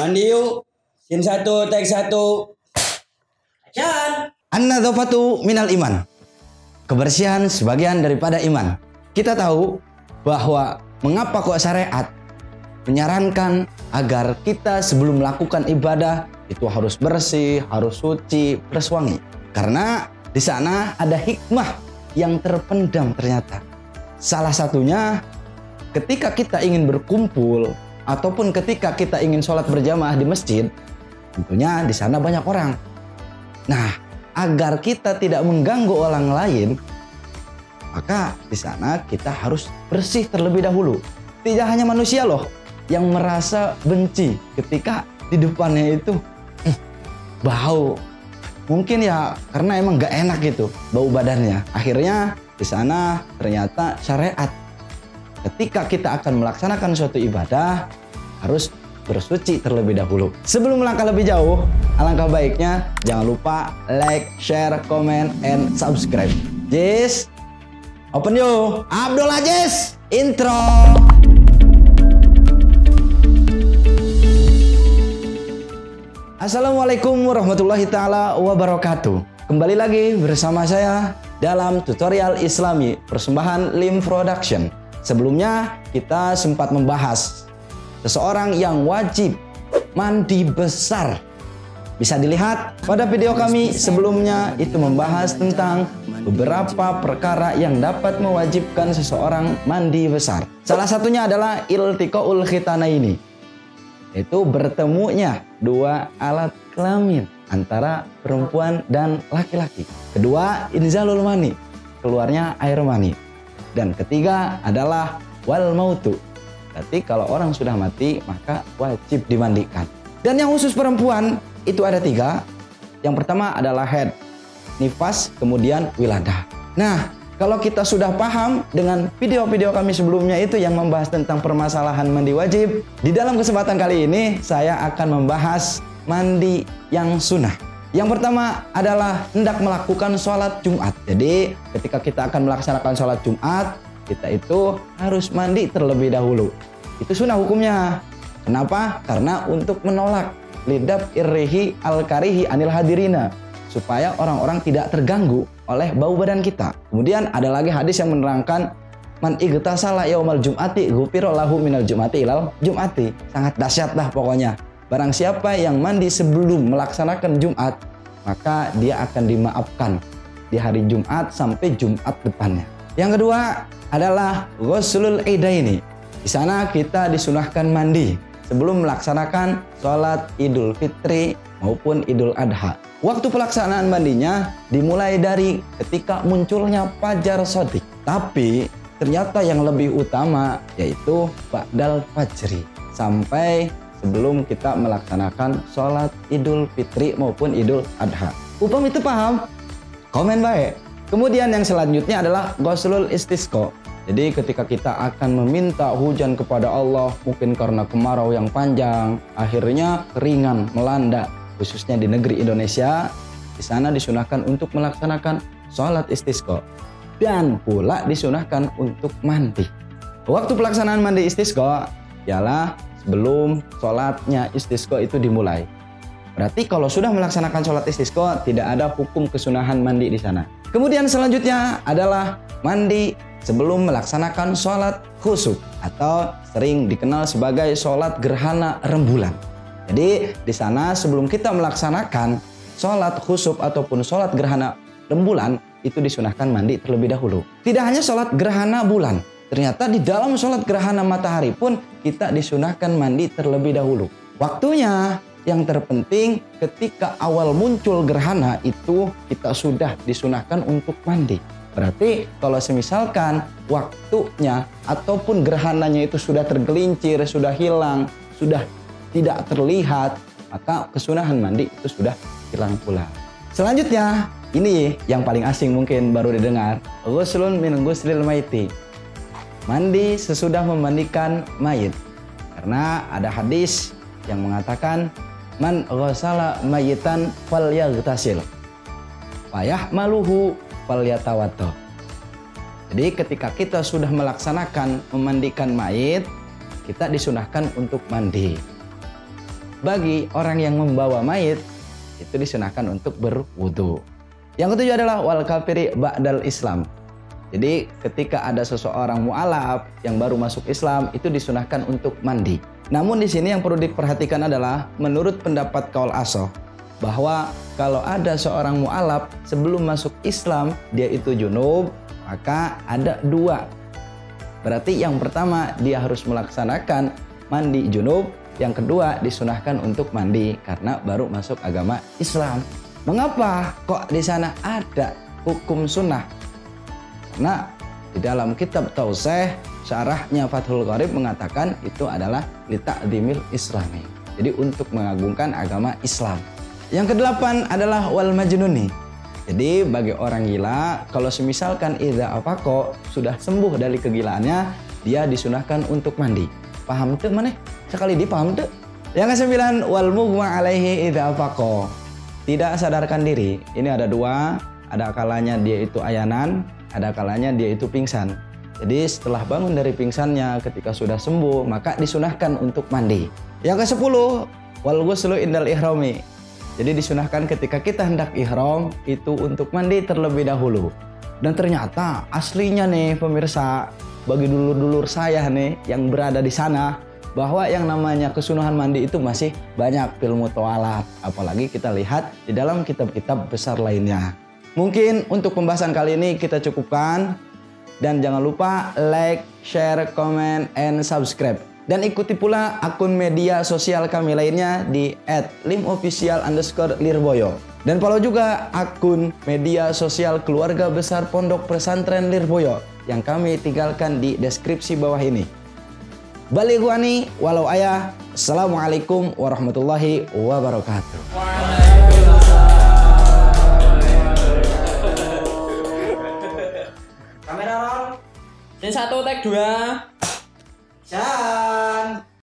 Mandi yuk. Sin 1, take 1. Acan. An-nadzafatu minal iman. Kebersihan sebagian daripada iman. Kita tahu bahwa mengapa kok syariat menyarankan agar kita sebelum melakukan ibadah itu harus bersih, harus suci, berswangi. Karena di sana ada hikmah yang terpendam ternyata. Salah satunya ketika kita ingin berkumpul ataupun ketika kita ingin sholat berjamaah di masjid, tentunya di sana banyak orang. Nah, agar kita tidak mengganggu orang lain, maka di sana kita harus bersih terlebih dahulu. Tidak hanya manusia loh yang merasa benci ketika di depannya itu bau. Mungkin ya karena emang gak enak gitu bau badannya. Akhirnya di sana ternyata syariat ketika kita akan melaksanakan suatu ibadah harus bersuci terlebih dahulu. Sebelum melangkah lebih jauh, alangkah baiknya jangan lupa like, share, comment, and subscribe. Jis, open yo. Abdul Aziz, intro. Assalamualaikum warahmatullahi ta'ala wabarakatuh. Kembali lagi bersama saya dalam tutorial Islami persembahan Lim Production. Sebelumnya kita sempat membahas seseorang yang wajib mandi besar. Bisa dilihat pada video kami sebelumnya itu membahas tentang beberapa perkara yang dapat mewajibkan seseorang mandi besar. Salah satunya adalah iltiqaul khitanaini, yaitu bertemunya dua alat kelamin antara perempuan dan laki-laki. Kedua, inzalul mani, keluarnya air mani. Dan ketiga adalah wal mautu. Berarti kalau orang sudah mati maka wajib dimandikan. Dan yang khusus perempuan itu ada 3. Yang pertama adalah haid, nifas, kemudian wiladah. Nah, kalau kita sudah paham dengan video-video kami sebelumnya itu yang membahas tentang permasalahan mandi wajib, di dalam kesempatan kali ini saya akan membahas mandi yang sunnah. Yang pertama adalah hendak melakukan sholat Jumat. Jadi ketika kita akan melaksanakan sholat Jumat, kita itu harus mandi terlebih dahulu. Itu sunnah hukumnya. Kenapa? Karena untuk menolak lidab irrihi al-karihi anil hadirina, supaya orang-orang tidak terganggu oleh bau badan kita. Kemudian ada lagi hadis yang menerangkan man igtasala yaumal jum'ati ghufira lahu minal jum'ati ilal jum'ati. Sangat dahsyat dah pokoknya. Barang siapa yang mandi sebelum melaksanakan Jumat, maka dia akan dimaafkan di hari Jumat sampai Jumat depannya. Yang kedua adalah ghuslul idaini. Di sana kita disunahkan mandi sebelum melaksanakan sholat Idul Fitri maupun Idul Adha. Waktu pelaksanaan mandinya dimulai dari ketika munculnya fajar shadiq. Tapi ternyata yang lebih utama yaitu ba'dal fajri, sampai sebelum kita melaksanakan sholat Idul Fitri maupun Idul Adha. Upam itu paham? Komen baik. Kemudian yang selanjutnya adalah ghuslul istisqa. Jadi ketika kita akan meminta hujan kepada Allah, mungkin karena kemarau yang panjang, akhirnya keringan melanda, khususnya di negeri Indonesia, di sana disunahkan untuk melaksanakan sholat istisqa. Dan pula disunahkan untuk mandi. Waktu pelaksanaan mandi istisqa ialah sebelum sholatnya istisqa itu dimulai. Berarti kalau sudah melaksanakan sholat istisqa, tidak ada hukum kesunahan mandi di sana. Kemudian selanjutnya adalah mandi sebelum melaksanakan sholat khusuf atau sering dikenal sebagai sholat gerhana rembulan. Jadi di sana sebelum kita melaksanakan sholat khusuf ataupun sholat gerhana rembulan itu disunahkan mandi terlebih dahulu. Tidak hanya sholat gerhana bulan, ternyata di dalam sholat gerhana matahari pun kita disunahkan mandi terlebih dahulu. Waktunya yang terpenting ketika awal muncul gerhana itu kita sudah disunahkan untuk mandi. Berarti kalau semisalkan waktunya ataupun gerhananya itu sudah tergelincir, sudah hilang, sudah tidak terlihat, maka kesunahan mandi itu sudah hilang pula. Selanjutnya, ini yang paling asing mungkin baru didengar. Ghuslun min ghuslil maiti. Mandi sesudah memandikan mayit. Karena ada hadis yang mengatakan man ghasala mayitan falyaghtasil fayahmaluhu falyatawaddo. Jadi ketika kita sudah melaksanakan memandikan mayit, kita disunahkan untuk mandi. bagi orang yang membawa mayit itu disunahkan untuk berwudu. Yang ketujuh adalah wal kafiri ba'dal Islam. Jadi ketika ada seseorang mu'alaf yang baru masuk Islam itu disunahkan untuk mandi. Namun di sini yang perlu diperhatikan adalah menurut pendapat kaul asoh bahwa kalau ada seorang mu'alaf sebelum masuk Islam dia itu junub, maka ada dua. Berarti yang pertama dia harus melaksanakan mandi junub, yang kedua disunahkan untuk mandi karena baru masuk agama Islam. Mengapa kok di sana ada hukum sunnah? Karena di dalam kitab Tausih syarahnya Fathul Qorib mengatakan itu adalah lita'dimil islami. Jadi untuk mengagungkan agama Islam. Yang kedelapan adalah wal majnuni. Jadi bagi orang gila kalau semisalkan idza afaqo sudah sembuh dari kegilaannya dia disunahkan untuk mandi. Paham tuh mana? Sekali dipaham tuh. Yang kesembilan wal mughma alaihi idza afaqo. Tidak sadarkan diri. Ini ada dua, ada kalanya dia itu ayanan, ada kalanya dia itu pingsan. Jadi setelah bangun dari pingsannya ketika sudah sembuh maka disunahkan untuk mandi. Yang ke-10 wal ghuslu indal ihrami. Jadi disunahkan ketika kita hendak ihram itu untuk mandi terlebih dahulu. Dan ternyata aslinya nih pemirsa, bagi dulur-dulur saya nih yang berada di sana bahwa yang namanya kesunahan mandi itu masih banyak fil mutawwalat. Apalagi kita lihat di dalam kitab-kitab besar lainnya. Mungkin untuk pembahasan kali ini kita cukupkan. Dan jangan lupa like, share, comment, and subscribe. Dan ikuti pula akun media sosial kami lainnya di @limofficial_lirboyo. Dan follow juga akun media sosial keluarga besar Pondok Pesantren Lirboyo yang kami tinggalkan di deskripsi bawah ini. Balighani walau ayah. Assalamualaikum warahmatullahi wabarakatuh. Kamera roll. Scene 1 take 2. Jalan.